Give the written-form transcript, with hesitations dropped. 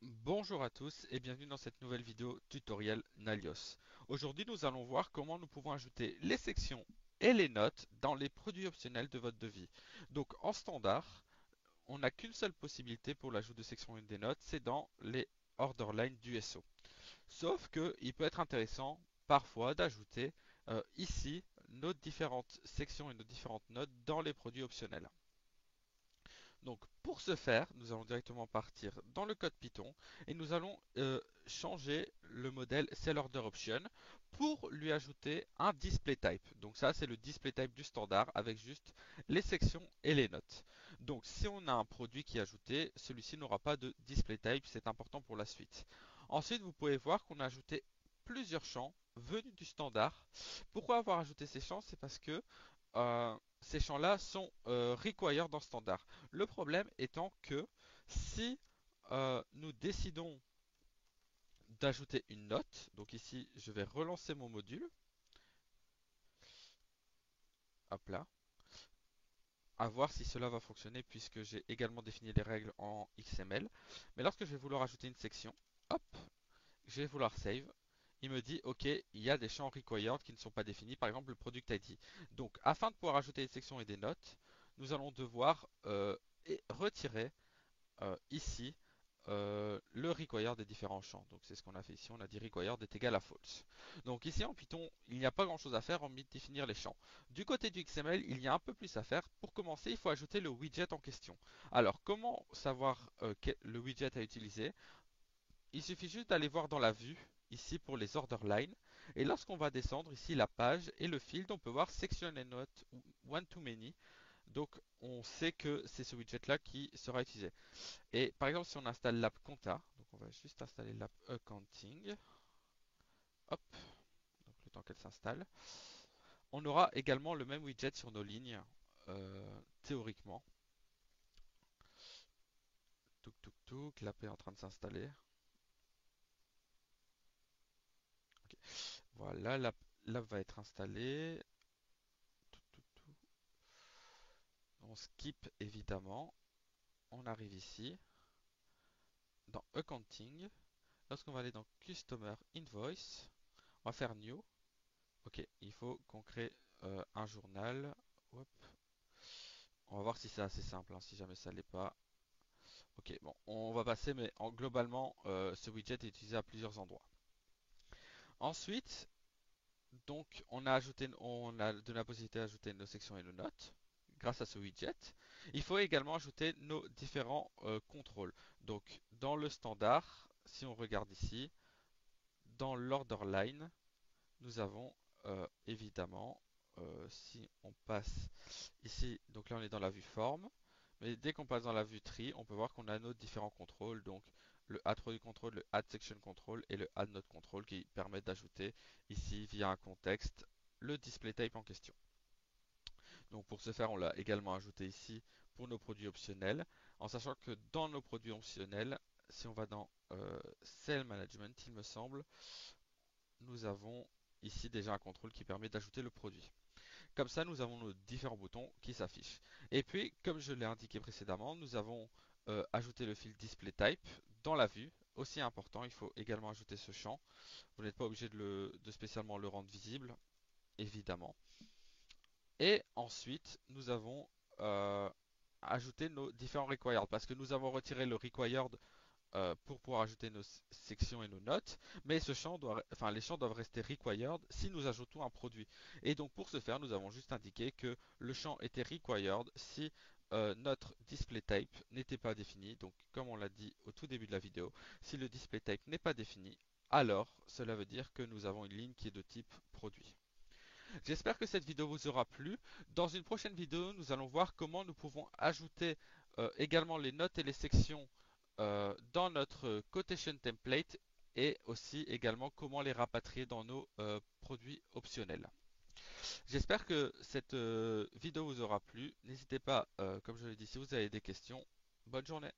Bonjour à tous et bienvenue dans cette nouvelle vidéo tutoriel Nalios. Aujourd'hui, nous allons voir comment nous pouvons ajouter les sections et les notes dans les produits optionnels de votre devis. Donc en standard, on n'a qu'une seule possibilité pour l'ajout de sections et des notes, c'est dans les order lines du SO. Sauf que il peut être intéressant parfois d'ajouter ici nos différentes sections et nos différentes notes dans les produits optionnels. Donc pour ce faire, nous allons directement partir dans le code Python et nous allons changer le modèle SellOrderOption pour lui ajouter un display type. Donc ça c'est le display type du standard avec juste les sections et les notes. Donc si on a un produit qui est ajouté, celui-ci n'aura pas de display type, c'est important pour la suite. Ensuite vous pouvez voir qu'on a ajouté plusieurs champs venus du standard. Pourquoi avoir ajouté ces champs? C'est parce que ces champs-là sont required dans standard. Le problème étant que si nous décidons d'ajouter une note, donc ici je vais relancer mon module, hop là, à voir si cela va fonctionner puisque j'ai également défini les règles en XML. Mais lorsque je vais vouloir ajouter une section, hop, je vais vouloir save. Il me dit, OK, il y a des champs required qui ne sont pas définis, par exemple le product ID. Donc, afin de pouvoir ajouter des sections et des notes, nous allons devoir retirer ici le required des différents champs. Donc c'est ce qu'on a fait ici, on a dit required est égal à false. Donc ici en Python, il n'y a pas grand chose à faire hormis de définir les champs. Du côté du XML, il y a un peu plus à faire. Pour commencer, il faut ajouter le widget en question. Alors comment savoir le widget à utiliser? Il suffit juste d'aller voir dans la vue, ici pour les order lines, et lorsqu'on va descendre ici la page et le field, on peut voir section and note ou one to many. Donc on sait que c'est ce widget là qui sera utilisé. Et par exemple, si on installe l'app Compta, donc on va juste installer l'app Accounting, hop, donc le temps qu'elle s'installe, on aura également le même widget sur nos lignes, théoriquement. Touk touk touk, l'app est en train de s'installer. Ok. Voilà, l'app va être installée. Touk touk touk. On skip évidemment. On arrive ici, dans Accounting. Lorsqu'on va aller dans Customer Invoice, on va faire New. Ok, il faut qu'on crée un journal. Hop. On va voir si c'est assez simple, hein, si jamais ça l'est pas. Ok, bon, on va passer, mais globalement, ce widget est utilisé à plusieurs endroits. Ensuite, donc, on a donné la possibilité d'ajouter nos sections et nos notes grâce à ce widget. Il faut également ajouter nos différents contrôles. Donc, dans le standard, si on regarde ici, dans l'order line, nous avons évidemment, si on passe ici, donc là on est dans la vue forme, mais dès qu'on passe dans la vue tree, on peut voir qu'on a nos différents contrôles, donc le add product control, le add section control et le add note control qui permettent d'ajouter ici via un contexte le display type en question. Donc pour ce faire, on l'a également ajouté ici pour nos produits optionnels, en sachant que dans nos produits optionnels, si on va dans Cell Management, il me semble, nous avons ici déjà un contrôle qui permet d'ajouter le produit. Comme ça, nous avons nos différents boutons qui s'affichent. Et puis, comme je l'ai indiqué précédemment, nous avons ajouté le fil Display Type dans la vue. Aussi important, il faut également ajouter ce champ. Vous n'êtes pas obligé de spécialement le rendre visible, évidemment. Et ensuite, nous avons ajouté nos différents required parce que nous avons retiré le required pour pouvoir ajouter nos sections et nos notes, mais les champs doivent rester required si nous ajoutons un produit. Et donc pour ce faire, nous avons juste indiqué que le champ était required si notre display type n'était pas défini. Donc comme on l'a dit au tout début de la vidéo, si le display type n'est pas défini, alors cela veut dire que nous avons une ligne qui est de type produit. J'espère que cette vidéo vous aura plu. Dans une prochaine vidéo, nous allons voir comment nous pouvons ajouter également les notes et les sections dans notre quotation template et aussi également comment les rapatrier dans nos produits optionnels. J'espère que cette vidéo vous aura plu. N'hésitez pas, comme je l'ai dit, si vous avez des questions. Bonne journée.